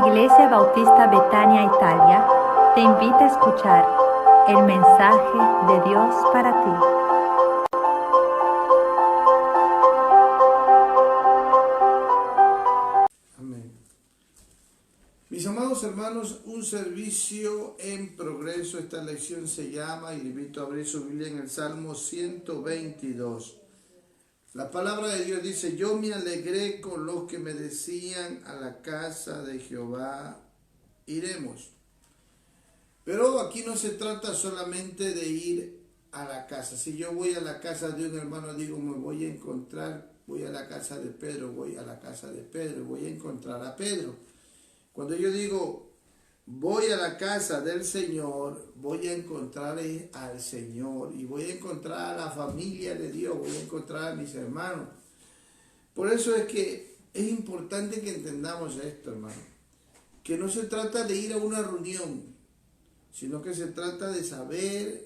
Iglesia Bautista Betania Italia te invita a escuchar el mensaje de Dios para ti. Amén. Mis amados hermanos, un servicio en progreso. Esta lección se llama, y le invito a abrir su Biblia en el Salmo 122. La palabra de Dios dice: yo me alegré con los que me decían, a la casa de Jehová iremos. Pero aquí no se trata solamente de ir a la casa. Si yo voy a la casa de un hermano, digo, me voy a encontrar, voy a la casa de Pedro, voy a la casa de Pedro, voy a encontrar a Pedro. Cuando yo digo, voy a la casa del Señor, voy a encontrar al Señor y voy a encontrar a la familia de Dios, voy a encontrar a mis hermanos. Por eso es que es importante que entendamos esto, hermano, que no se trata de ir a una reunión, sino que se trata de saber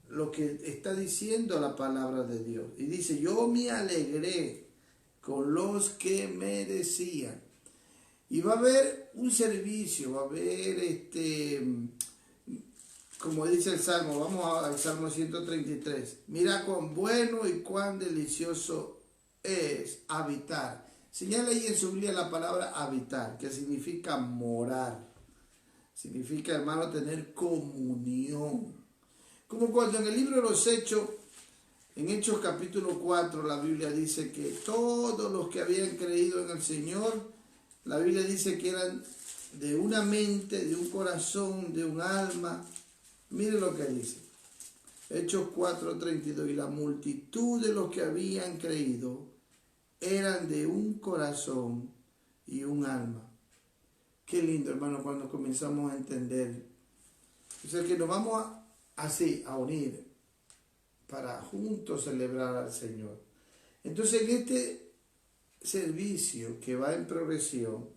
lo que está diciendo la palabra de Dios. Y dice, yo me alegré con los que me decían. Y va a haber un servicio, va a haber, como dice el Salmo, vamos al Salmo 133. Mira cuán bueno y cuán delicioso es habitar. Señala ahí en su Biblia la palabra habitar, que significa morar. Significa, hermano, tener comunión. Como cuando en el libro de los Hechos, en Hechos capítulo 4, la Biblia dice que todos los que habían creído en el Señor, la Biblia dice que eran de una mente, de un corazón, de un alma. Mire lo que dice. Hechos 4:32. Y la multitud de los que habían creído eran de un corazón y un alma. Qué lindo, hermano, cuando comenzamos a entender. O sea, que nos vamos así a unir para juntos celebrar al Señor. Entonces, en este servicio que va en progresión,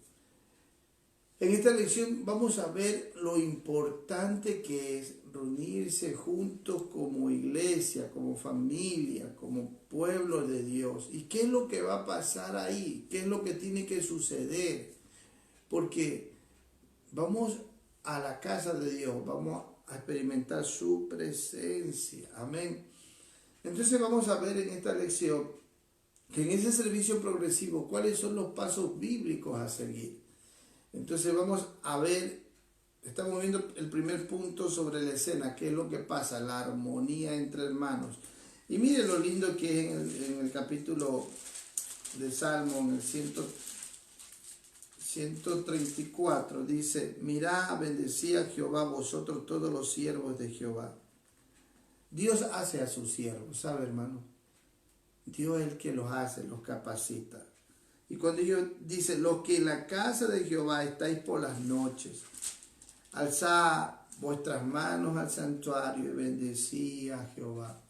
en esta lección vamos a ver lo importante que es reunirse juntos como iglesia, como familia, como pueblo de Dios. ¿Y qué es lo que va a pasar ahí? ¿Qué es lo que tiene que suceder? Porque vamos a la casa de Dios, vamos a experimentar su presencia. Amén. Entonces vamos a ver en esta lección que en ese servicio progresivo, ¿cuáles son los pasos bíblicos a seguir? Entonces vamos a ver, estamos viendo el primer punto sobre la escena, qué es lo que pasa, la armonía entre hermanos. Y mire lo lindo que es en el capítulo de Salmo, en el 134, dice, mirad, bendecid a Jehová vosotros todos los siervos de Jehová. Dios hace a sus siervos, ¿sabe, hermano? Dios es el que los hace, los capacita. Y cuando Dios dice, los que en la casa de Jehová estáis por las noches, alzad vuestras manos al santuario y bendecid a Jehová.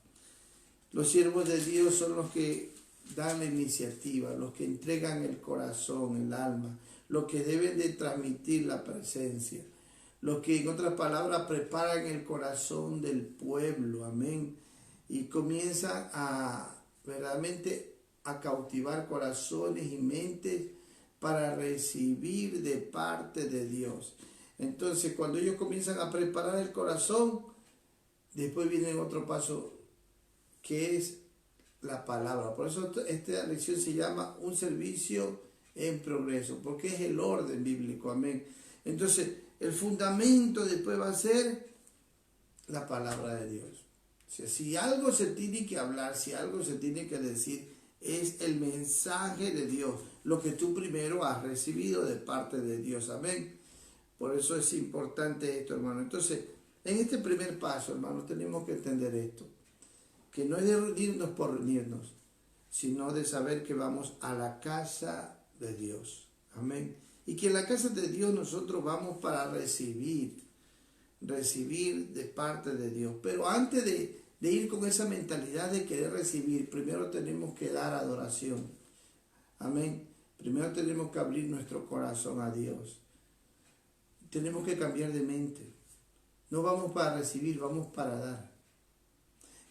Los siervos de Dios son los que dan la iniciativa, los que entregan el corazón, el alma, los que deben de transmitir la presencia, los que, en otras palabras, preparan el corazón del pueblo, amén, y comienzan a verdaderamente a cautivar corazones y mentes para recibir de parte de Dios. Entonces, cuando ellos comienzan a preparar el corazón, después viene otro paso, que es la palabra. Por eso esta lección se llama un servicio en progreso, porque es el orden bíblico, amén. Entonces, el fundamento después va a ser la palabra de Dios. O sea, si algo se tiene que hablar, si algo se tiene que decir, es el mensaje de Dios, lo que tú primero has recibido de parte de Dios, amén. Por eso es importante esto, hermano. Entonces, en este primer paso, hermano, tenemos que entender esto, que no es de reunirnos por reunirnos, sino de saber que vamos a la casa de Dios, amén. Y que en la casa de Dios nosotros vamos para recibir de parte de Dios. Pero antes de ir con esa mentalidad de querer recibir, primero tenemos que dar adoración. Amén. Primero tenemos que abrir nuestro corazón a Dios. Tenemos que cambiar de mente. No vamos para recibir, vamos para dar.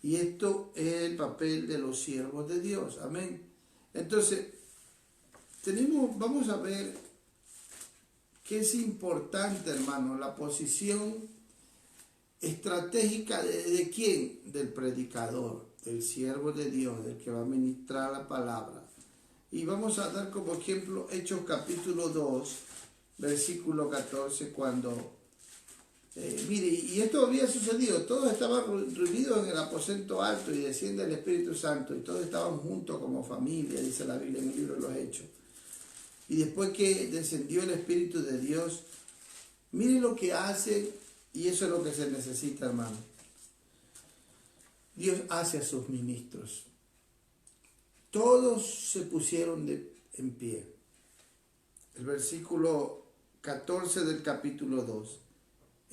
Y esto es el papel de los siervos de Dios. Amén. Entonces, vamos a ver que es importante, hermano, la posición estratégica de quién, del predicador, del siervo de Dios, del que va a ministrar la palabra. Y vamos a dar como ejemplo Hechos capítulo 2, versículo 14, cuando, mire, y esto había sucedido, todos estaban reunidos en el aposento alto y desciende el Espíritu Santo, y todos estaban juntos como familia, dice la Biblia en el libro de los Hechos. Y después que descendió el Espíritu de Dios, mire lo que hace, y eso es lo que se necesita, hermano. Dios hace a sus ministros. Todos se pusieron en pie. El versículo 14 del capítulo 2.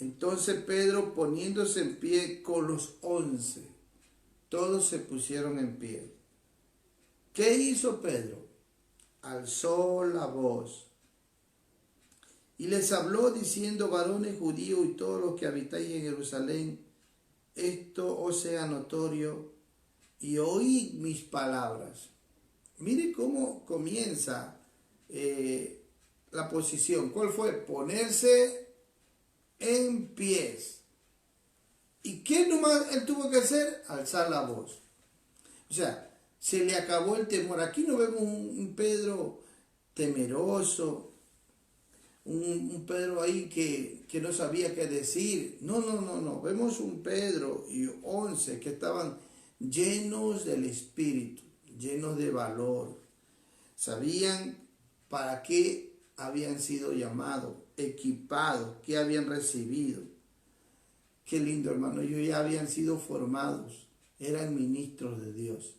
Entonces Pedro, poniéndose en pie con los 11, todos se pusieron en pie. ¿Qué hizo Pedro? Alzó la voz y les habló diciendo: varones judíos y todos los que habitáis en Jerusalén, esto os sea notorio y oíd mis palabras. Mire cómo comienza la posición. ¿Cuál fue? Ponerse en pies. ¿Y qué nomás él tuvo que hacer? Alzar la voz. O sea, se le acabó el temor. Aquí no vemos un Pedro temeroso, un Pedro ahí que no sabía qué decir. No. Vemos un Pedro y 11 que estaban llenos del Espíritu, llenos de valor. Sabían para qué habían sido llamados, equipados, qué habían recibido. Qué lindo, hermano. Ellos ya habían sido formados, eran ministros de Dios.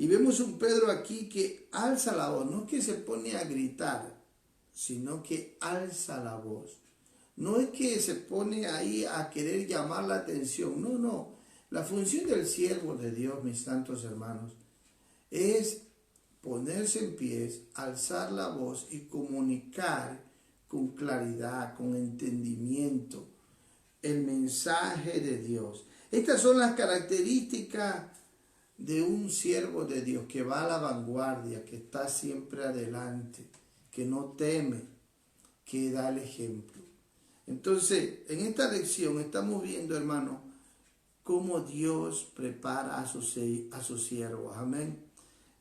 Y vemos un Pedro aquí que alza la voz, no que se pone a gritar, sino que alza la voz. No es que se pone ahí a querer llamar la atención, no. La función del siervo de Dios, mis santos hermanos, es ponerse en pies, alzar la voz y comunicar con claridad, con entendimiento, el mensaje de Dios. Estas son las características de un siervo de Dios que va a la vanguardia, que está siempre adelante, que no teme, que da el ejemplo. Entonces, en esta lección estamos viendo, hermano, cómo Dios prepara a sus siervos. Amén.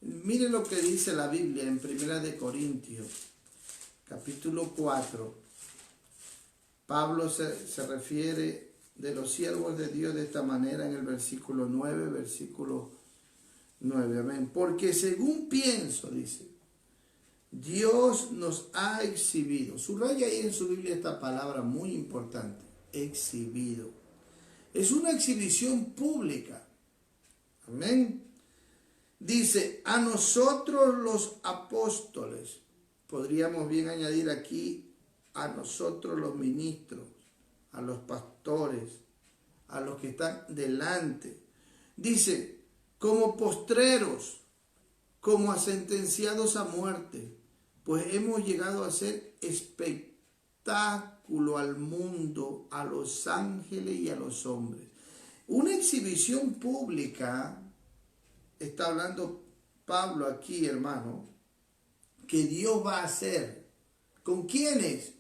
Miren lo que dice la Biblia en 1 Corintios, capítulo 4. Pablo se refiere de los siervos de Dios de esta manera en el versículo 9. Amén. Porque según pienso, dice, Dios nos ha exhibido. Subraya ahí en su Biblia esta palabra muy importante, exhibido. Es una exhibición pública. Amén. Dice, a nosotros los apóstoles, podríamos bien añadir aquí, a nosotros los ministros, a los pastores, a los que están delante. Dice, como postreros, como a sentenciados a muerte, pues hemos llegado a ser espectáculo al mundo, a los ángeles y a los hombres. Una exhibición pública, está hablando Pablo aquí, hermano, que Dios va a hacer. ¿Con quiénes?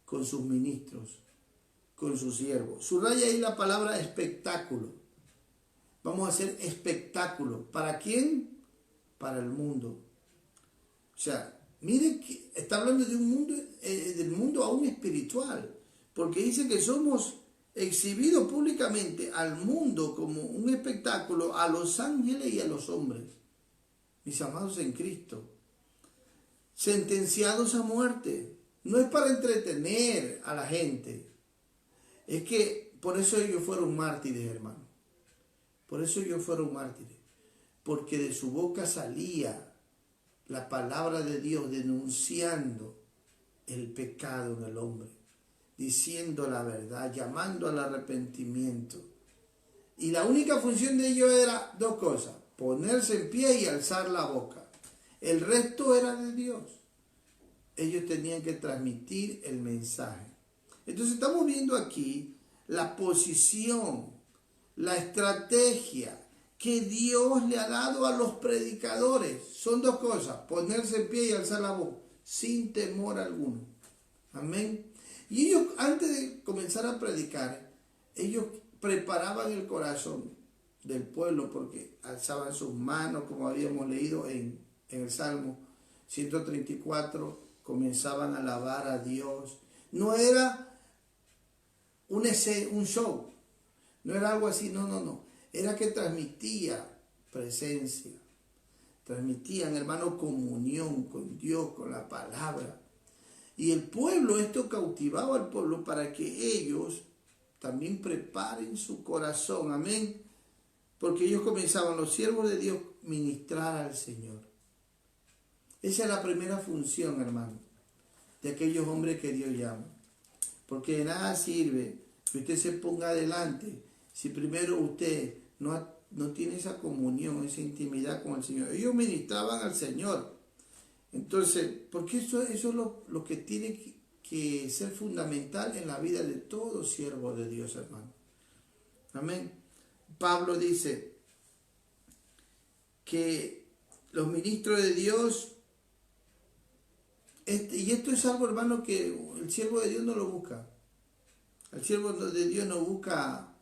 Con sus ministros, con sus siervos. Subraya ahí la palabra espectáculo. Vamos a hacer espectáculo. ¿Para quién? Para el mundo. O sea, mire que está hablando de un mundo, del mundo aún espiritual, porque dice que somos exhibidos públicamente al mundo como un espectáculo a los ángeles y a los hombres, mis amados en Cristo, sentenciados a muerte. No es para entretener a la gente, es que por eso ellos fueron mártires, hermano. Por eso ellos fueron mártires, porque de su boca salía la palabra de Dios denunciando el pecado en el hombre, diciendo la verdad, llamando al arrepentimiento. Y la única función de ellos era dos cosas: ponerse en pie y alzar la boca. El resto era de Dios. Ellos tenían que transmitir el mensaje. Entonces estamos viendo aquí la posición, la estrategia que Dios le ha dado a los predicadores. Son dos cosas: ponerse en pie y alzar la voz, sin temor alguno. Amén. Y ellos, antes de comenzar a predicar, ellos preparaban el corazón del pueblo porque alzaban sus manos, como habíamos leído en el Salmo 134, comenzaban a alabar a Dios. No era un show, no era algo así, no. Era que transmitía presencia, transmitían, hermano, comunión con Dios, con la palabra. Y el pueblo, esto cautivaba al pueblo para que ellos también preparen su corazón, amén. Porque ellos comenzaban, los siervos de Dios, ministrar al Señor. Esa es la primera función, hermano, de aquellos hombres que Dios llama. Porque de nada sirve que usted se ponga adelante si primero usted no tiene esa comunión, esa intimidad con el Señor. Ellos ministraban al Señor. Entonces, porque eso es lo que tiene que ser fundamental en la vida de todo siervo de Dios, hermano. Amén. Pablo dice que los ministros de Dios, y esto es algo, hermano, que el siervo de Dios no lo busca. El siervo de Dios no busca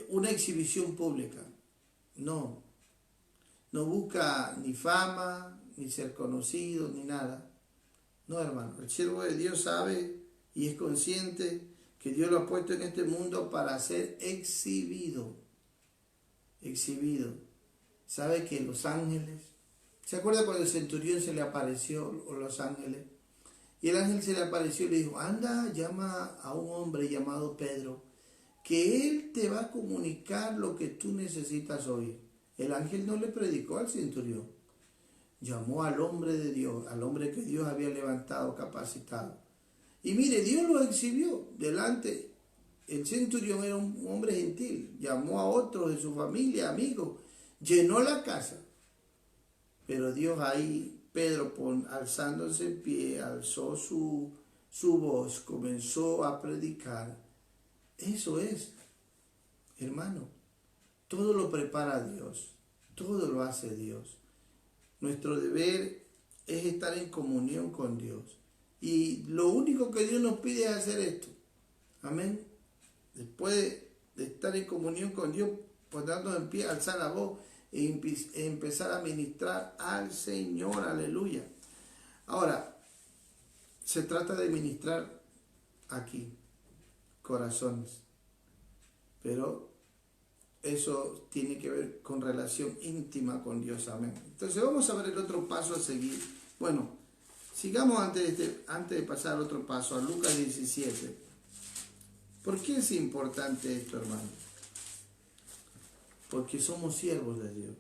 una exhibición pública. No busca ni fama, ni ser conocido, ni nada. No, hermano, el siervo de Dios sabe y es consciente que Dios lo ha puesto en este mundo para ser exhibido. Sabe que los ángeles, ¿se acuerda cuando el centurión se le apareció los ángeles? Y el ángel se le apareció y le dijo, anda, llama a un hombre llamado Pedro, que él te va a comunicar lo que tú necesitas oír. El ángel no le predicó al centurión, llamó al hombre de Dios, al hombre que Dios había levantado, capacitado. Y mire, Dios lo exhibió delante. El centurión era un hombre gentil, llamó a otros de su familia, amigos, llenó la casa. Pero Dios ahí, Pedro, alzándose en pie, alzó su voz, comenzó a predicar. Eso es, hermano, todo lo prepara Dios, todo lo hace Dios. Nuestro deber es estar en comunión con Dios. Y lo único que Dios nos pide es hacer esto. Amén. Después de estar en comunión con Dios, ponernos en pie, alzar la voz e empezar a ministrar al Señor. Aleluya. Ahora, se trata de ministrar aquí, corazones. Pero eso tiene que ver con relación íntima con Dios. Amén. Entonces vamos a ver el otro paso a seguir. Bueno, sigamos antes de pasar al otro paso, a Lucas 17. ¿Por qué es importante esto, hermano? Porque somos siervos de Dios.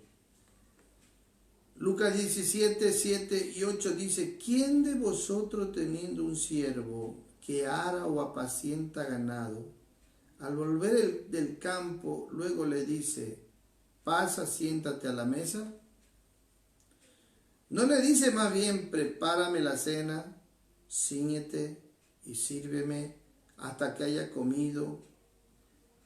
Lucas 17, 7 y 8 dice, ¿quién de vosotros teniendo un siervo que ara o apacienta ganado, al volver del campo, luego le dice, pasa, siéntate a la mesa? ¿No le dice más bien, prepárame la cena, cíñete y sírveme hasta que haya comido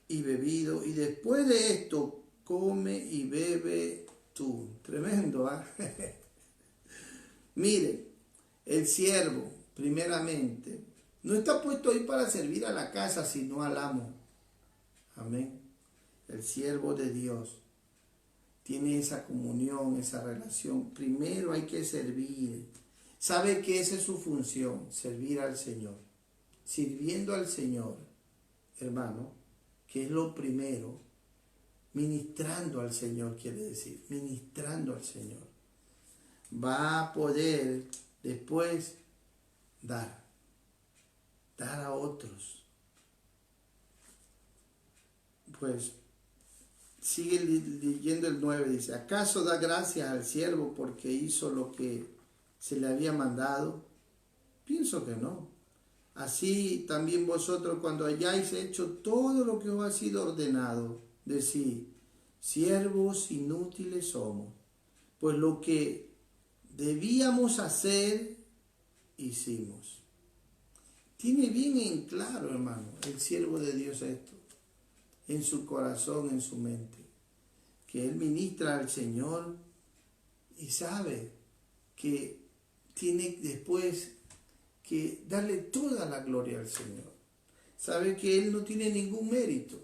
y bebido, y después de esto come y bebe tú? Tremendo, ¿ah? Mire, el siervo, primeramente, no está puesto ahí para servir a la casa, sino al amo. Amén. El siervo de Dios tiene esa comunión, esa relación. Primero hay que servir. Sabe que esa es su función, servir al Señor. Sirviendo al Señor, hermano, que es lo primero, ministrando al Señor, quiere decir, ministrando al Señor, va a poder después dar a otros. Pues sigue leyendo el 9, dice, ¿acaso da gracias al siervo porque hizo lo que se le había mandado? Pienso que no. Así también vosotros, cuando hayáis hecho todo lo que os ha sido ordenado, decid, siervos inútiles somos, pues lo que debíamos hacer, hicimos. Tiene bien en claro, hermano, el siervo de Dios esto, en su corazón, en su mente, que él ministra al Señor y sabe que tiene después que darle toda la gloria al Señor. Sabe que Él no tiene ningún mérito.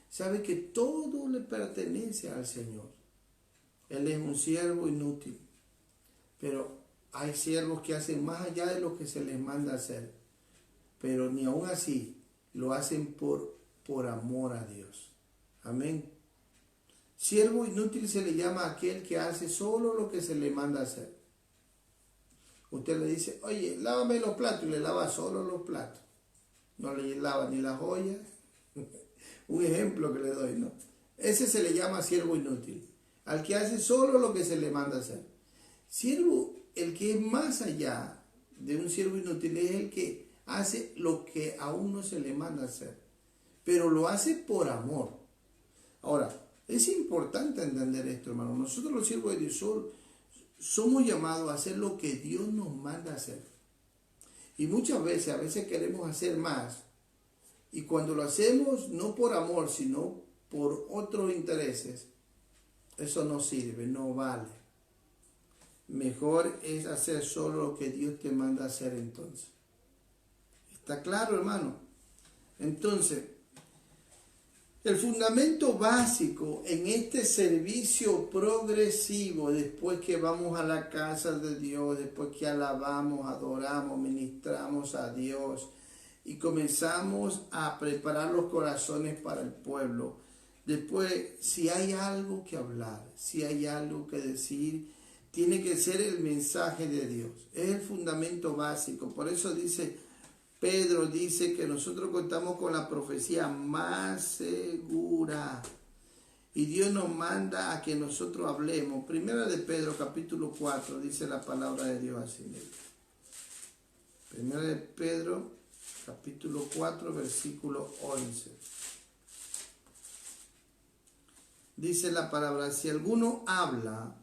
Sabe que todo le pertenece al Señor. Él es un siervo inútil. Pero hay siervos que hacen más allá de lo que se les manda hacer. Pero ni aún así lo hacen por amor a Dios. Amén. Siervo inútil se le llama a aquel que hace solo lo que se le manda hacer. Usted le dice, oye, lávame los platos, y le lava solo los platos. No le lava ni las joyas. Un ejemplo que le doy, ¿no? Ese se le llama siervo inútil. Al que hace solo lo que se le manda hacer. Siervo, el que es más allá de un siervo inútil, es el que hace lo que a uno se le manda hacer. Pero lo hace por amor. Ahora, es importante entender esto, hermano. Nosotros los siervos de Dios somos llamados a hacer lo que Dios nos manda hacer. Y muchas veces, a veces queremos hacer más. Y cuando lo hacemos no por amor, sino por otros intereses, eso no sirve, no vale. Mejor es hacer solo lo que Dios te manda hacer entonces. ¿Está claro, hermano? Entonces, el fundamento básico en este servicio progresivo, después que vamos a la casa de Dios, después que alabamos, adoramos, ministramos a Dios y comenzamos a preparar los corazones para el pueblo, después, si hay algo que hablar, si hay algo que decir, tiene que ser el mensaje de Dios. Es el fundamento básico. Por eso Pedro dice que nosotros contamos con la profecía más segura. Y Dios nos manda a que nosotros hablemos. Primera de Pedro, capítulo 4, dice la palabra de Dios así. Primera de Pedro, capítulo 4, versículo 11. Dice la palabra, si alguno habla,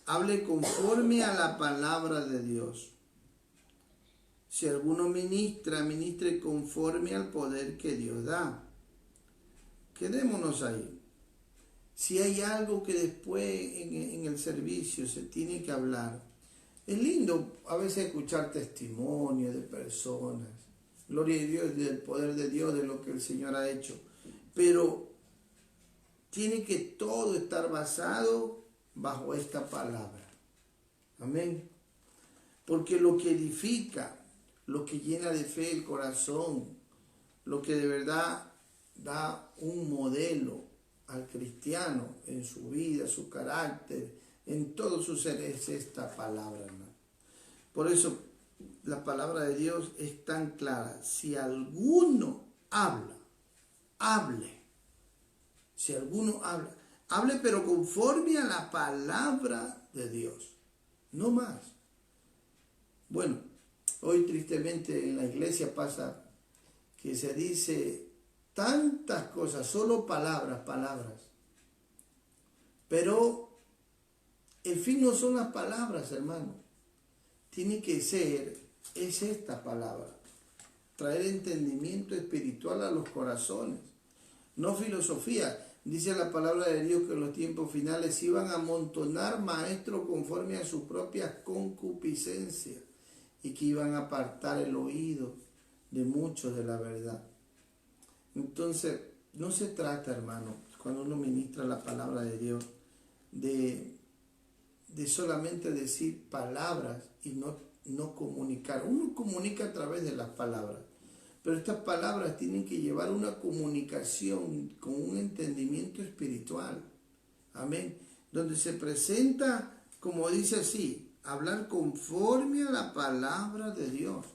hable conforme a la palabra de Dios. Si alguno ministra, ministre conforme al poder que Dios da. Quedémonos ahí. Si hay algo que después en el servicio se tiene que hablar, es lindo a veces escuchar testimonios de personas. Gloria a Dios del poder de Dios, de lo que el Señor ha hecho. Pero tiene que todo estar basado bajo esta palabra. Amén. Porque lo que edifica, lo que llena de fe el corazón, lo que de verdad da un modelo al cristiano en su vida, su carácter, en todo su ser, es esta palabra, hermano. Por eso la palabra de Dios es tan clara. Si alguno habla, hable. Si alguno habla, hable pero conforme a la palabra de Dios, no más. Bueno, hoy tristemente en la iglesia pasa que se dice tantas cosas, solo palabras. Pero el fin no son las palabras, hermano. Tiene que ser, es esta palabra. Traer entendimiento espiritual a los corazones. No filosofía. Dice la palabra de Dios que en los tiempos finales iban a amontonar maestros conforme a sus propias concupiscencias y que iban a apartar el oído de muchos de la verdad. Entonces, no se trata, hermano, cuando uno ministra la palabra de Dios, de solamente decir palabras y no comunicar. Uno comunica a través de las palabras, pero estas palabras tienen que llevar una comunicación con un entendimiento espiritual. Amén. Donde se presenta, como dice así, hablar conforme a la palabra de Dios.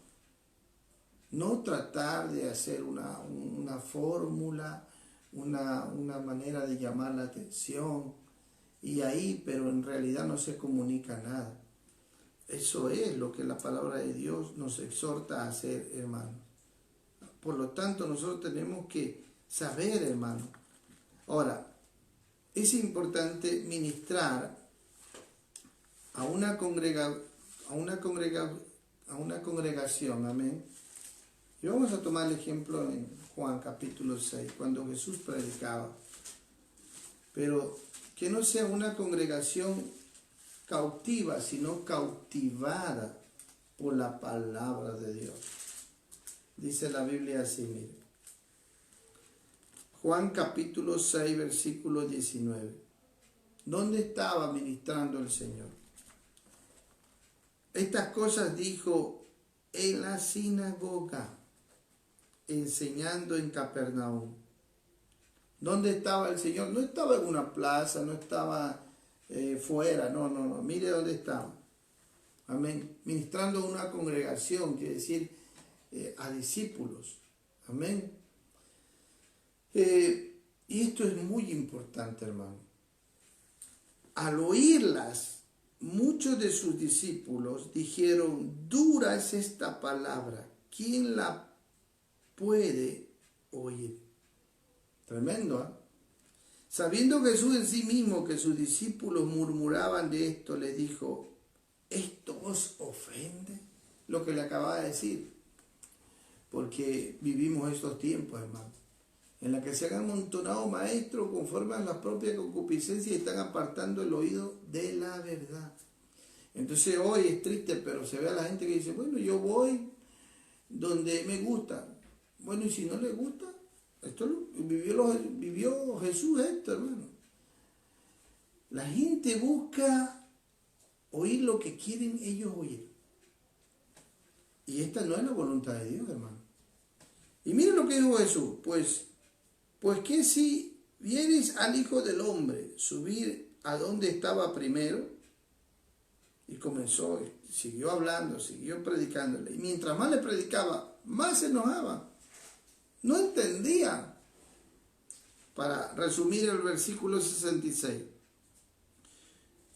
No tratar de hacer una fórmula, una manera de llamar la atención. Y ahí, pero en realidad no se comunica nada. Eso es lo que la palabra de Dios nos exhorta a hacer, hermano. Por lo tanto, nosotros tenemos que saber, hermano. Ahora, es importante ministrar a una congregación, amén. Y vamos a tomar el ejemplo en Juan capítulo 6, cuando Jesús predicaba. Pero que no sea una congregación cautiva, sino cautivada por la palabra de Dios. Dice la Biblia así, mire. Juan capítulo 6, versículo 19. ¿Dónde estaba ministrando el Señor? Estas cosas dijo en la sinagoga, enseñando en Capernaum. ¿Dónde estaba el Señor? No estaba en una plaza, no estaba fuera, no. Mire dónde estaba. Amén. Ministrando a una congregación, quiere decir a discípulos. Amén. Y esto es muy importante, hermano. Al oírlas, muchos de sus discípulos dijeron, dura es esta palabra, ¿quién la puede oír? Tremendo, ¿eh? Sabiendo Jesús en sí mismo que sus discípulos murmuraban de esto, les dijo, ¿esto os ofende? Lo que le acababa de decir. Porque vivimos estos tiempos, hermano, en la que se han amontonado maestros conforme a la propia concupiscencia y están apartando el oído de la verdad. Entonces hoy es triste, pero se ve a la gente que dice, bueno, yo voy donde me gusta. Bueno, y si no le gusta, esto vivió Jesús esto, hermano. La gente busca oír lo que quieren ellos oír. Y esta no es la voluntad de Dios, hermano. Y miren lo que dijo Jesús, pues que si vieres al Hijo del Hombre subir a donde estaba primero, y comenzó, siguió hablando, siguió predicándole, y mientras más le predicaba, más se enojaba. No entendía. Para resumir el versículo 66.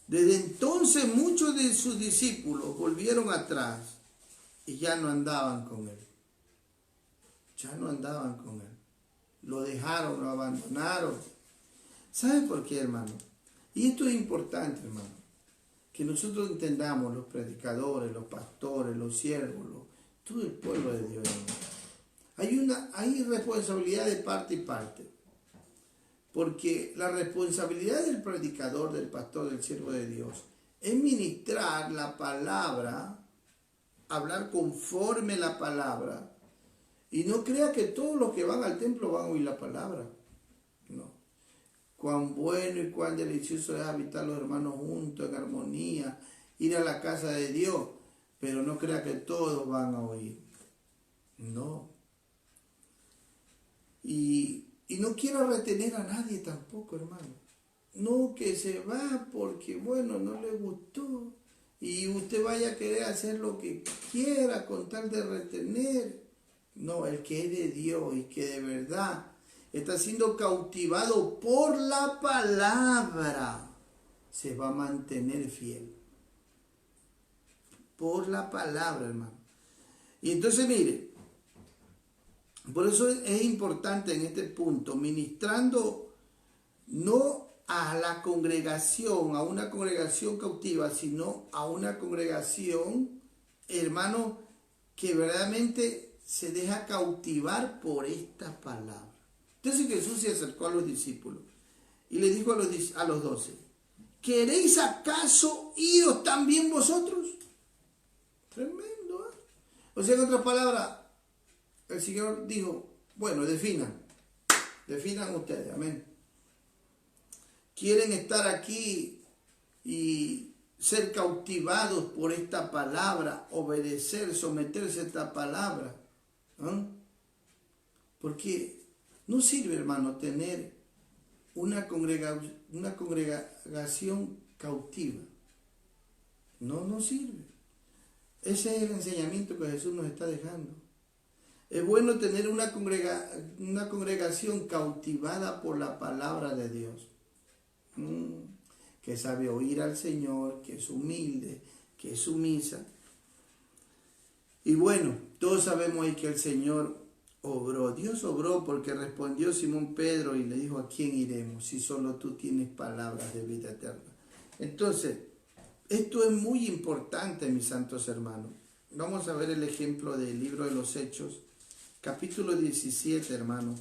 Desde entonces muchos de sus discípulos volvieron atrás y ya no andaban con él. Ya no andaban con él. Lo dejaron, lo abandonaron. ¿Sabe por qué, hermano? Y esto es importante, hermano. Que nosotros entendamos, los predicadores, los pastores, los siervos, todo el pueblo de Dios, hermano. Hay responsabilidad de parte y parte. Porque la responsabilidad del predicador, del pastor, del siervo de Dios, es ministrar la palabra, hablar conforme la palabra. Y no crea que todos los que van al templo van a oír la palabra. No. Cuán bueno y cuán delicioso es habitar los hermanos juntos, en armonía, ir a la casa de Dios. Pero no crea que todos van a oír. No. Y no quiero retener a nadie tampoco, hermano. No, que se va porque, bueno, no le gustó. Y usted vaya a querer hacer lo que quiera con tal de retener. No, el que es de Dios y que de verdad está siendo cautivado por la palabra, se va a mantener fiel. Por la palabra, hermano. Y entonces, mire, por eso es importante en este punto, ministrando no a la congregación, a una congregación cautiva, sino a una congregación, hermano, que verdaderamente se deja cautivar por esta palabra. Entonces Jesús se acercó a los discípulos y le dijo a los 12, ¿queréis acaso iros también vosotros? Tremendo, ¿eh? O sea, en otras palabras, el Señor dijo, bueno, definan ustedes, amén. ¿Quieren estar aquí y ser cautivados por esta palabra, obedecer, someterse a esta palabra? Porque no sirve, hermano, tener una congregación cautiva. No sirve. Ese es el enseñamiento que Jesús nos está dejando. Es bueno tener una congregación cautivada por la palabra de Dios. Que sabe oír al Señor, que es humilde, que es sumisa. Y bueno, todos sabemos ahí que el Señor obró. Dios obró porque respondió Simón Pedro y le dijo, ¿a quién iremos si solo tú tienes palabras de vida eterna? Entonces, esto es muy importante, mis santos hermanos. Vamos a ver el ejemplo del libro de los Hechos, capítulo 17, hermano.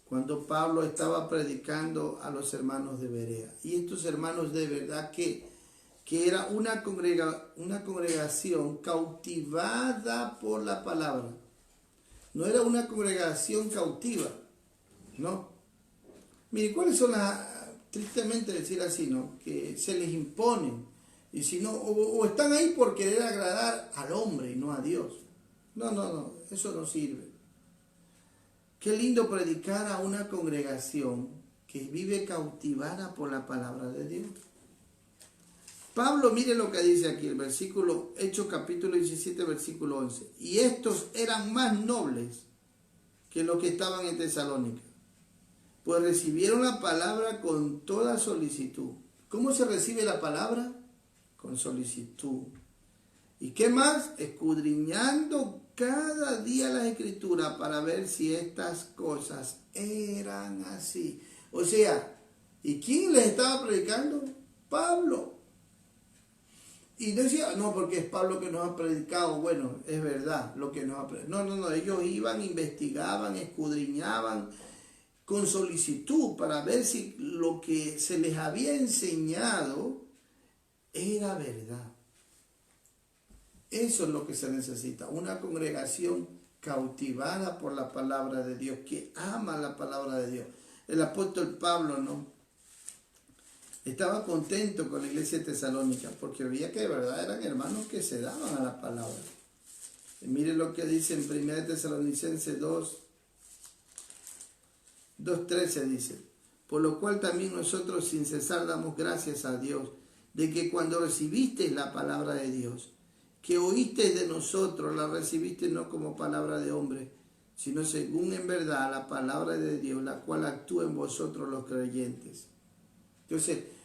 Cuando Pablo estaba predicando a los hermanos de Berea. Y estos hermanos de verdad que que era una congregación cautivada por la palabra. No era una congregación cautiva, ¿no? Mire, ¿cuáles son tristemente decir así, ¿no? Que se les imponen, y si no, o están ahí por querer agradar al hombre y no a Dios. No, eso no sirve. Qué lindo predicar a una congregación que vive cautivada por la palabra de Dios. Pablo, mire lo que dice aquí, el versículo, Hechos capítulo 17, versículo 11. Y estos eran más nobles que los que estaban en Tesalónica, pues recibieron la palabra con toda solicitud. ¿Cómo se recibe la palabra? Con solicitud. ¿Y qué más? Escudriñando cada día las escrituras para ver si estas cosas eran así. O sea, ¿y quién les estaba predicando? Pablo. Y decía, no, porque es Pablo que nos ha predicado. Bueno, es verdad lo que nos ha predicado. No, ellos iban, investigaban, escudriñaban con solicitud para ver si lo que se les había enseñado era verdad. Eso es lo que se necesita, una congregación cautivada por la palabra de Dios, que ama la palabra de Dios. El apóstol Pablo, ¿no?, estaba contento con la iglesia de Tesalónica, porque veía que de verdad eran hermanos que se daban a la palabra. Y mire lo que dice en 1 Tesalonicenses 2:13 dice: por lo cual también nosotros sin cesar damos gracias a Dios, de que cuando recibisteis la palabra de Dios, que oísteis de nosotros, la recibisteis no como palabra de hombre, sino según en verdad la palabra de Dios, la cual actúa en vosotros los creyentes. Entonces,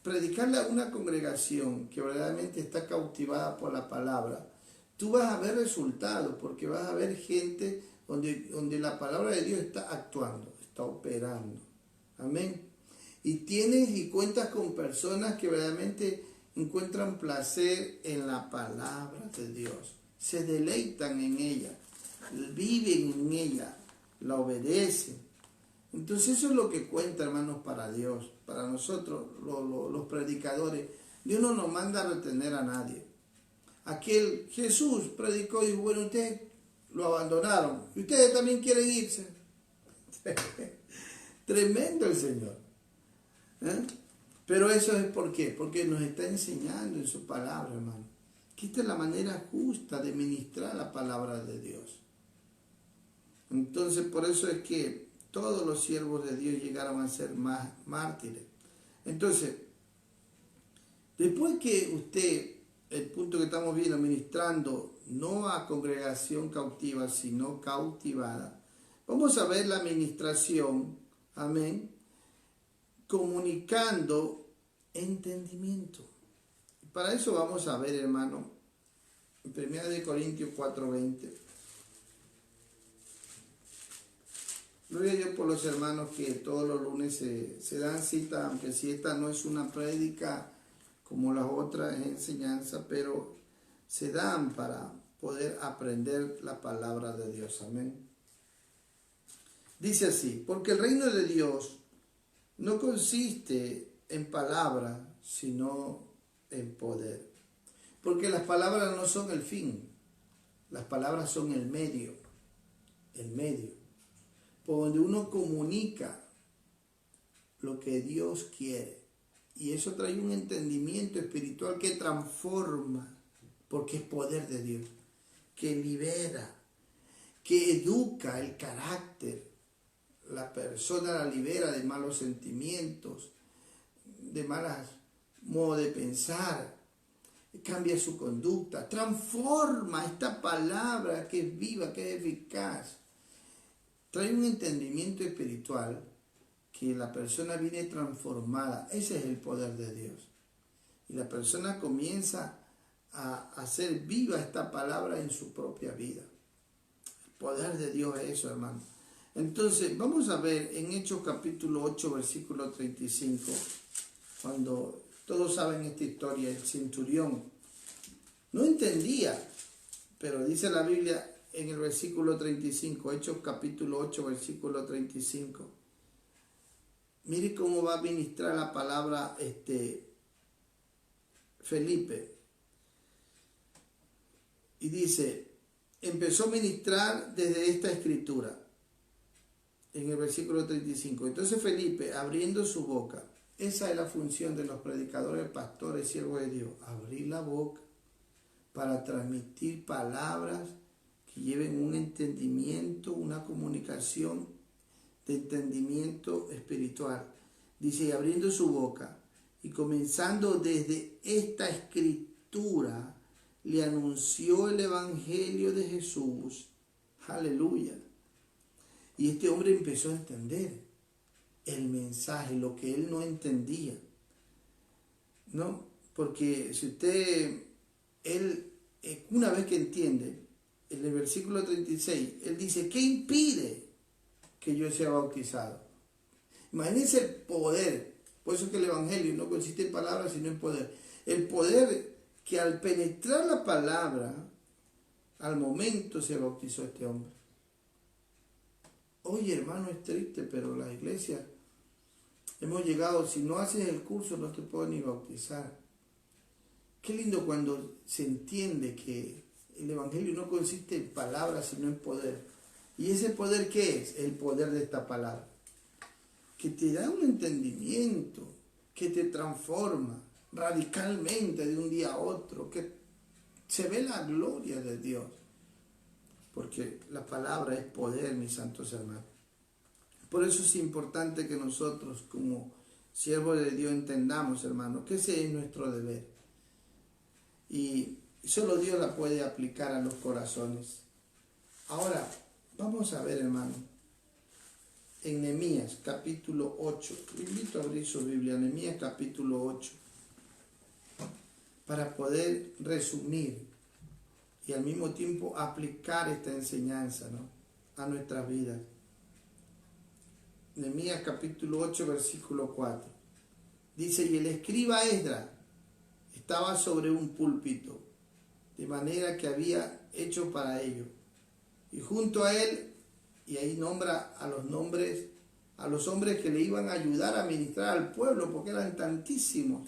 predicarle a una congregación que verdaderamente está cautivada por la palabra, tú vas a ver resultados, porque vas a ver gente donde la palabra de Dios está actuando, está operando. Amén. Y cuentas con personas que verdaderamente encuentran placer en la palabra de Dios, se deleitan en ella, viven en ella, la obedecen. Entonces eso es lo que cuenta, hermanos, para Dios, para nosotros, los predicadores. Dios no nos manda a retener a nadie. Aquel Jesús predicó y dijo, bueno, ustedes lo abandonaron, y ustedes también quieren irse. Tremendo el Señor. Pero eso es ¿por qué? Porque nos está enseñando en su palabra, hermano, que esta es la manera justa de ministrar la palabra de Dios. Entonces, por eso es que todos los siervos de Dios llegaron a ser mártires. Entonces, después que usted, el punto que estamos viendo, ministrando no a congregación cautiva, sino cautivada, vamos a ver la administración, amén, comunicando entendimiento. Para eso vamos a ver, hermano, en 1 Corintios 4:20. Gloria a Dios por los hermanos que todos los lunes se dan cita, aunque si esta no es una prédica como las otras, es enseñanza, pero se dan para poder aprender la palabra de Dios. Amén. Dice así: porque el reino de Dios no consiste en palabra, sino en poder. Porque las palabras no son el fin, las palabras son el medio, por donde uno comunica lo que Dios quiere. Y eso trae un entendimiento espiritual que transforma, porque es poder de Dios, que libera, que educa el carácter. La persona la libera de malos sentimientos, de malos modos de pensar, cambia su conducta, transforma esta palabra que es viva, que es eficaz. Trae un entendimiento espiritual que la persona viene transformada. Ese es el poder de Dios. Y la persona comienza a hacer viva esta palabra en su propia vida. El poder de Dios es eso, hermano. Entonces, vamos a ver en Hechos capítulo 8, versículo 35, cuando todos saben esta historia, el centurión no entendía, pero dice la Biblia en el versículo 35, Hechos capítulo 8, versículo 35. Mire cómo va a ministrar la palabra Felipe. Y dice, empezó a ministrar desde esta escritura, en el versículo 35. Entonces Felipe, abriendo su boca, esa es la función de los predicadores, pastores, siervos de Dios, abrir la boca para transmitir palabras que lleven un entendimiento, una comunicación de entendimiento espiritual. Dice, y abriendo su boca y comenzando desde esta escritura, le anunció el evangelio de Jesús. Aleluya. Y este hombre empezó a entender el mensaje, lo que él no entendía, ¿no? Porque si él, una vez que entiende, en el versículo 36, él dice, ¿qué impide que yo sea bautizado? Imagínense el poder, por eso es que el evangelio no consiste en palabras, sino en poder. El poder que al penetrar la palabra, al momento se bautizó este hombre. Oye, hermano, es triste, pero la iglesia, hemos llegado, si no haces el curso no te puedo ni bautizar. Qué lindo cuando se entiende que el evangelio no consiste en palabras, sino en poder. ¿Y ese poder qué es? El poder de esta palabra. Que te da un entendimiento, que te transforma radicalmente de un día a otro, que se ve la gloria de Dios. Porque la palabra es poder, mis santos hermanos. Por eso es importante que nosotros, como siervos de Dios, entendamos, hermanos, que ese es nuestro deber. Y solo Dios la puede aplicar a los corazones. Ahora, vamos a ver, hermano, en Nehemías capítulo 8. Le invito a abrir su Biblia, Nehemías capítulo 8, para poder resumir y al mismo tiempo aplicar esta enseñanza, ¿no?, a nuestras vidas. Nehemías capítulo 8, versículo 4. Dice, y el escriba Esdras estaba sobre un púlpito, de manera que había hecho para ello. Y junto a él, y ahí nombra a los hombres que le iban a ayudar a ministrar al pueblo, porque eran tantísimos,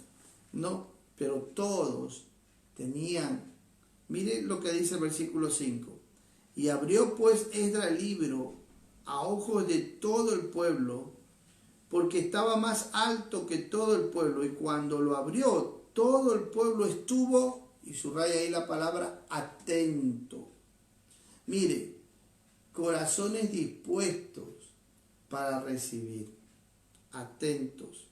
¿no? Pero todos tenían, mire lo que dice el versículo 5. Y abrió pues Esdras el libro a ojos de todo el pueblo, porque estaba más alto que todo el pueblo. Y cuando lo abrió, todo el pueblo estuvo, y subraya ahí la palabra, atento. Mire, corazones dispuestos para recibir, atentos.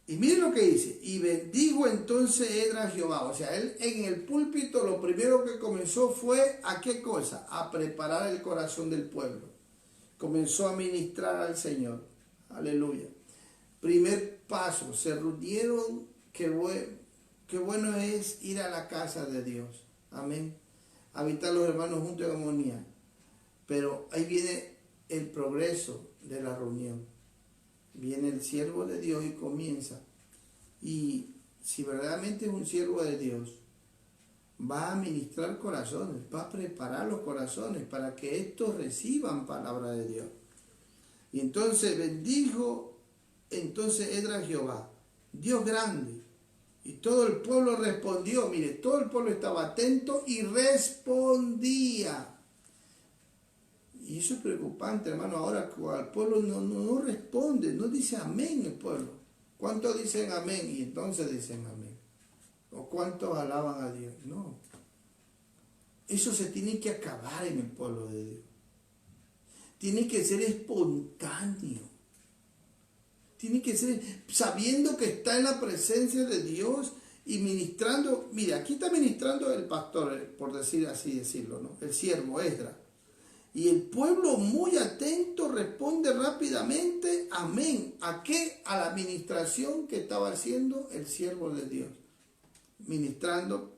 Y miren lo que dice, y bendijo entonces Esdras a Jehová. O sea, él en el púlpito lo primero que comenzó fue, ¿a qué cosa? A preparar el corazón del pueblo. Comenzó a ministrar al Señor. Aleluya. Primer paso, se reunieron, qué bueno es ir a la casa de Dios. Amén. Habitar los hermanos juntos en armonía. Pero ahí viene el progreso de la reunión. Viene el siervo de Dios y comienza. Y si verdaderamente es un siervo de Dios, va a ministrar corazones, va a preparar los corazones para que estos reciban palabra de Dios. Y entonces bendijo Esdras a Jehová, Dios grande. Y todo el pueblo respondió. Mire, todo el pueblo estaba atento y respondía. Y eso es preocupante, hermano. Ahora el pueblo no responde, no dice amén el pueblo. ¿Cuántos dicen amén? Y entonces dicen amén. ¿O cuántos alaban a Dios? No. Eso se tiene que acabar en el pueblo de Dios. Tiene que ser espontáneo. Tiene que ser sabiendo que está en la presencia de Dios y ministrando. Mira, aquí está ministrando el pastor, por decir así decirlo, ¿no? El siervo Esdras. Y el pueblo muy atento responde rápidamente, amén. ¿A qué? A la administración que estaba haciendo el siervo de Dios. Ministrando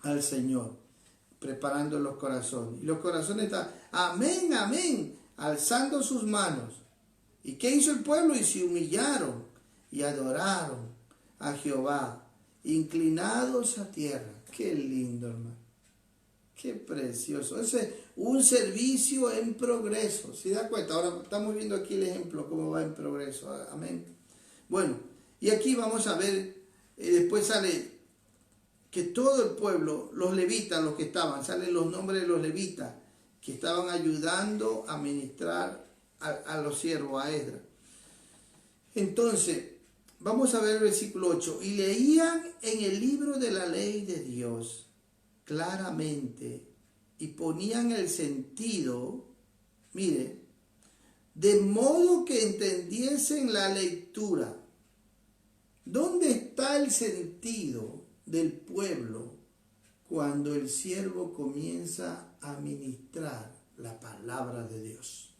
al Señor, preparando los corazones. Y los corazones están, amén, amén, alzando sus manos. ¿Y qué hizo el pueblo? Y se humillaron y adoraron a Jehová, inclinados a tierra. Qué lindo, hermano. Qué precioso. Ese es un servicio en progreso. ¿Se da cuenta? Ahora estamos viendo aquí el ejemplo, cómo va en progreso. Amén. Bueno, y aquí vamos a ver, después sale que todo el pueblo, los levitas, los que estaban, salen los nombres de los levitas, que estaban ayudando a ministrar a los siervos, a Esdras. Entonces, vamos a ver el versículo 8. Y leían en el libro de la ley de Dios claramente y ponían el sentido, mire, de modo que entendiesen la lectura. ¿Dónde está el sentido del pueblo cuando el siervo comienza a ministrar la palabra de Dios?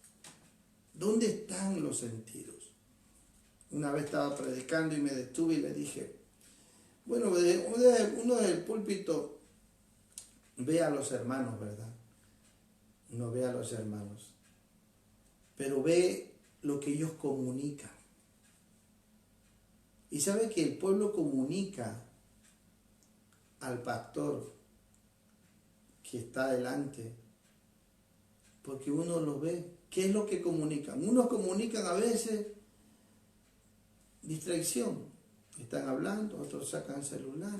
¿Dónde están los sentidos? Una vez estaba predicando y me detuve y le dije, bueno, uno del púlpito ve a los hermanos, ¿verdad? Uno ve a los hermanos, pero ve lo que ellos comunican. Y sabe que el pueblo comunica al pastor que está delante, porque uno los ve. ¿Qué es lo que comunican? Unos comunican a veces distracción. Están hablando, otros sacan el celular,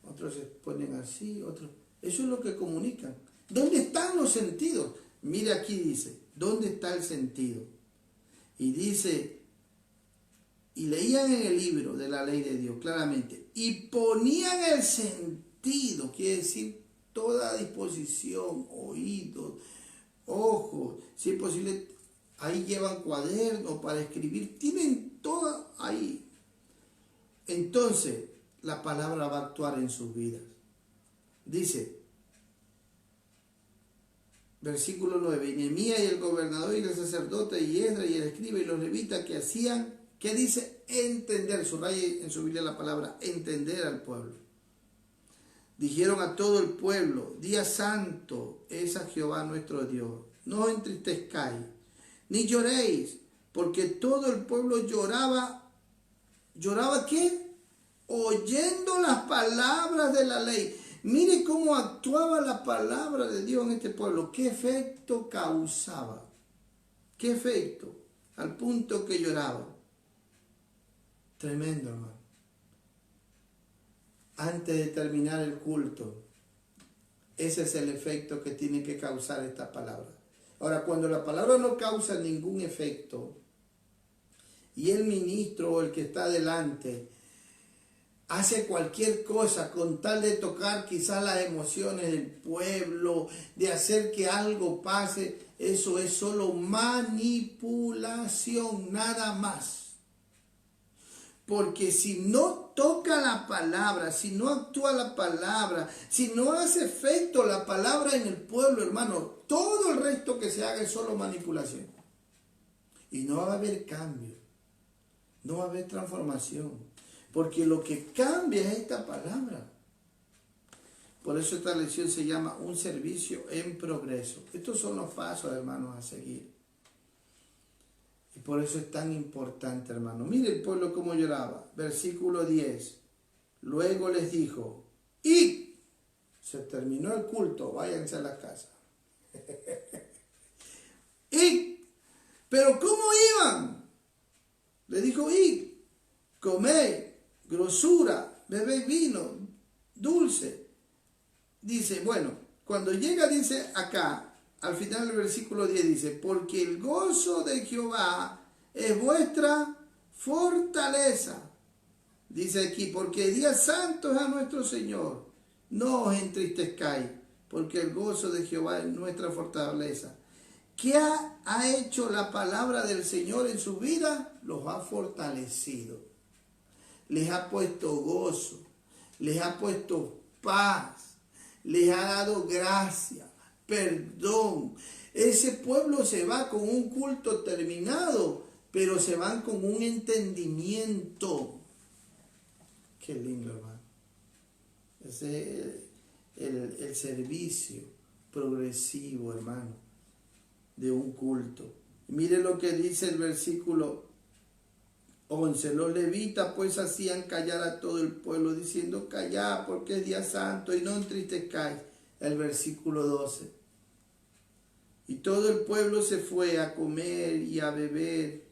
otros se ponen así, otros... Eso es lo que comunican. ¿Dónde están los sentidos? Mire aquí dice, ¿dónde está el sentido? Y dice, y leían en el libro de la ley de Dios claramente, y ponían el sentido, quiere decir toda disposición, oídos, ojos, si es posible, ahí llevan cuadernos para escribir, tienen todo ahí. Entonces, la palabra va a actuar en sus vidas. Dice, versículo 9, y Nehemías y el gobernador y el sacerdote y Esdras y el escriba y los levitas que hacían, ¿qué dice? Entender, subraye en su Biblia la palabra, entender al pueblo. Dijeron a todo el pueblo, día santo es a Jehová nuestro Dios, no os entristezcáis, ni lloréis, porque todo el pueblo lloraba. ¿Lloraba qué? Oyendo las palabras de la ley. Mire cómo actuaba la palabra de Dios en este pueblo. ¿Qué efecto causaba? ¿Qué efecto? Al punto que lloraba. Tremendo, hermano. Antes de terminar el culto, ese es el efecto que tiene que causar esta palabra. Ahora, cuando la palabra no causa ningún efecto, y el ministro o el que está delante hace cualquier cosa con tal de tocar quizás las emociones del pueblo, de hacer que algo pase, eso es solo manipulación, nada más. Porque si no toca la palabra, si no actúa la palabra, si no hace efecto la palabra en el pueblo, hermano, todo el resto que se haga es solo manipulación. Y no va a haber cambio, no va a haber transformación, porque lo que cambia es esta palabra. Por eso esta lección se llama un servicio en progreso. Estos son los pasos, hermanos, a seguir. Y por eso es tan importante, hermano. Mire el pueblo cómo lloraba. Versículo 10. Luego les dijo, id, se terminó el culto, váyanse a la casa. Id, pero ¿cómo iban? Le dijo, id, comed, grosura, bebed vino, dulce. Dice, bueno, cuando llega, dice acá, al final del versículo 10 dice, porque el gozo de Jehová es vuestra fortaleza. Dice aquí, porque día santo es a nuestro Señor. No os entristezcáis, porque el gozo de Jehová es nuestra fortaleza. ¿Qué ha hecho la palabra del Señor en su vida? Los ha fortalecido. Les ha puesto gozo, les ha puesto paz, les ha dado gracia, perdón. Ese pueblo se va con un culto terminado, pero se van con un entendimiento. Qué lindo, hermano. Ese es el servicio progresivo, hermano, de un culto. Mire lo que dice el versículo 11. Los levitas pues hacían callar a todo el pueblo, diciendo, callad porque es día santo y no entristezcáis. El versículo 12. Y todo el pueblo se fue a comer y a beber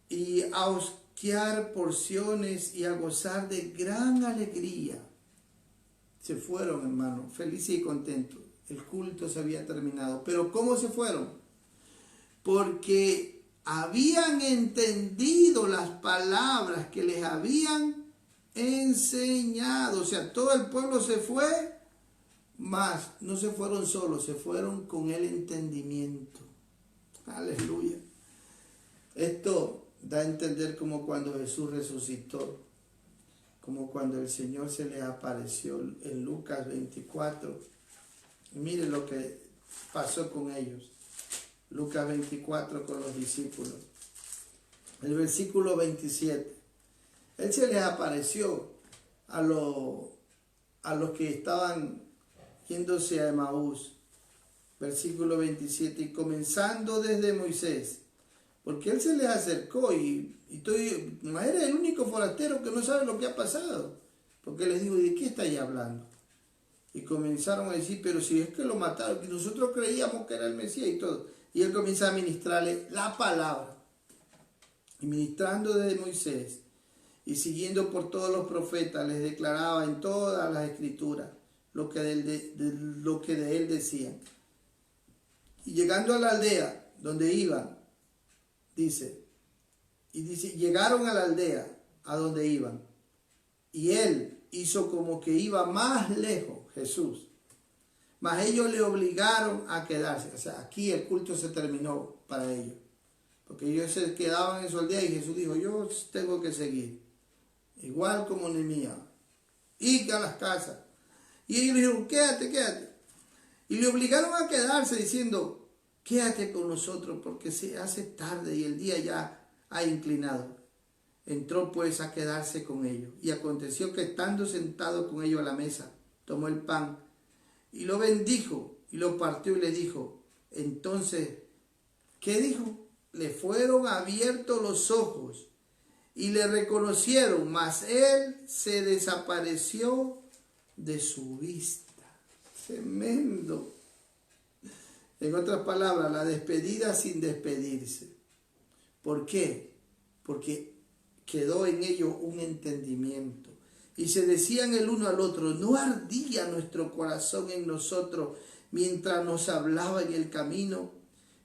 y a hosquear porciones y a gozar de gran alegría. Se fueron, hermano, felices y contentos. El culto se había terminado. Pero ¿cómo se fueron? Porque habían entendido las palabras que les habían enseñado. O sea, todo el pueblo se fue, mas no se fueron solos, se fueron con el entendimiento. Aleluya. Esto da a entender como cuando Jesús resucitó, como cuando el Señor se les apareció en Lucas 24. Miren lo que pasó con ellos. Lucas 24 con los discípulos. El versículo 27. Él se les apareció a los que estaban yéndose a Emaús. Versículo 27. Y comenzando desde Moisés. Porque él se les acercó y era el único forastero que no sabe lo que ha pasado. Porque les dijo, ¿de qué estáis hablando? Y comenzaron a decir, pero si es que lo mataron, que nosotros creíamos que era el Mesías y todo. Y él comienza a ministrarle la palabra. Y ministrando desde Moisés y siguiendo por todos los profetas, les declaraba en todas las escrituras lo que de él decían. Y llegando a la aldea donde iban, dice, llegaron a la aldea a donde iban. Y él hizo como que iba más lejos, Jesús. Mas ellos le obligaron a quedarse. O sea, aquí el culto se terminó para ellos. Porque ellos se quedaban en su aldea y Jesús dijo, yo tengo que seguir. Igual como Nehemías. Ir a las casas. Y ellos le dijeron, quédate. Y le obligaron a quedarse diciendo, quédate con nosotros porque se hace tarde y el día ya ha inclinado. Entró pues a quedarse con ellos. Y aconteció que estando sentado con ellos a la mesa, tomó el pan y lo bendijo y lo partió y le dijo. Entonces, ¿qué dijo? Le fueron abiertos los ojos y le reconocieron, mas él se desapareció de su vista. Tremendo. En otras palabras, la despedida sin despedirse. ¿Por qué? Porque quedó en ellos un entendimiento. Y se decían el uno al otro, ¿no ardía nuestro corazón en nosotros mientras nos hablaba en el camino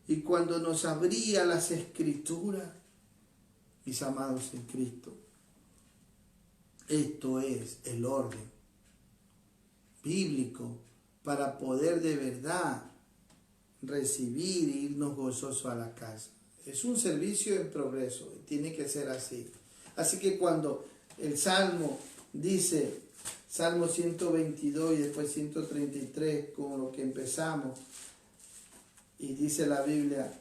y cuando nos abría las escrituras? Mis amados en Cristo, esto es el orden bíblico para poder de verdad recibir e irnos gozosos a la casa. Es un servicio en progreso, tiene que ser así. Así que cuando el Salmo dice, Salmo 122 y después 133, con lo que empezamos, y dice la Biblia,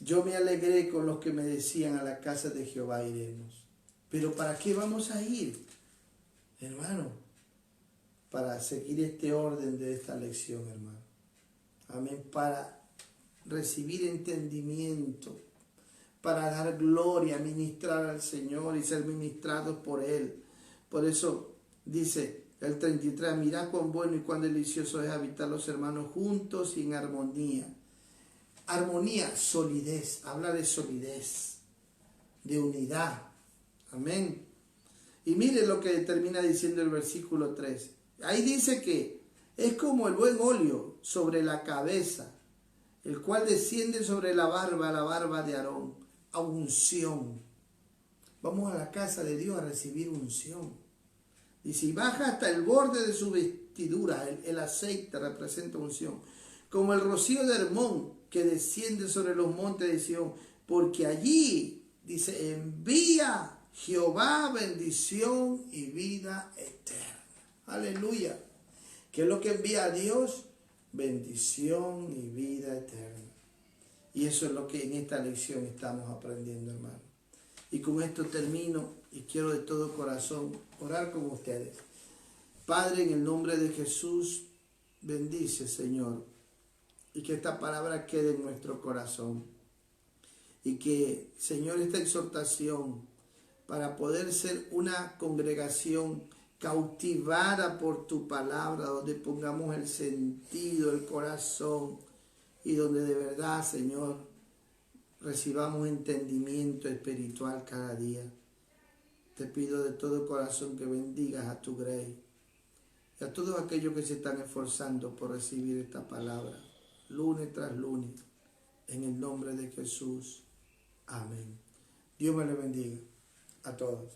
yo me alegré con los que me decían, a la casa de Jehová iremos. Pero ¿para qué vamos a ir, hermano? Para seguir este orden de esta lección, hermano. Amén. Para recibir entendimiento, para dar gloria, ministrar al Señor y ser ministrados por Él. Por eso dice el 33, mirad cuán bueno y cuán delicioso es habitar los hermanos juntos y en armonía. Armonía, solidez, habla de solidez, de unidad. Amén. Y mire lo que termina diciendo el versículo 3. Ahí dice que es como el buen óleo sobre la cabeza, el cual desciende sobre la barba de Aarón, a unción. Vamos a la casa de Dios a recibir unción. Y si baja hasta el borde de su vestidura, el aceite representa unción. Como el rocío de Hermón que desciende sobre los montes de Sión, porque allí, dice, envía Jehová bendición y vida eterna. Aleluya. ¿Qué es lo que envía a Dios? Bendición y vida eterna. Y eso es lo que en esta lección estamos aprendiendo, hermano. Y con esto termino y quiero de todo corazón orar con ustedes. Padre, en el nombre de Jesús, bendice, Señor, y que esta palabra quede en nuestro corazón. Y que, Señor, esta exhortación para poder ser una congregación cautivada por tu palabra, donde pongamos el sentido, el corazón, y donde de verdad, Señor, recibamos entendimiento espiritual cada día. Te pido de todo corazón que bendigas a tu Grey. y a todos aquellos que se están esforzando por recibir esta palabra, lunes tras lunes, en el nombre de Jesús. Amén. Dios me le bendiga a todos.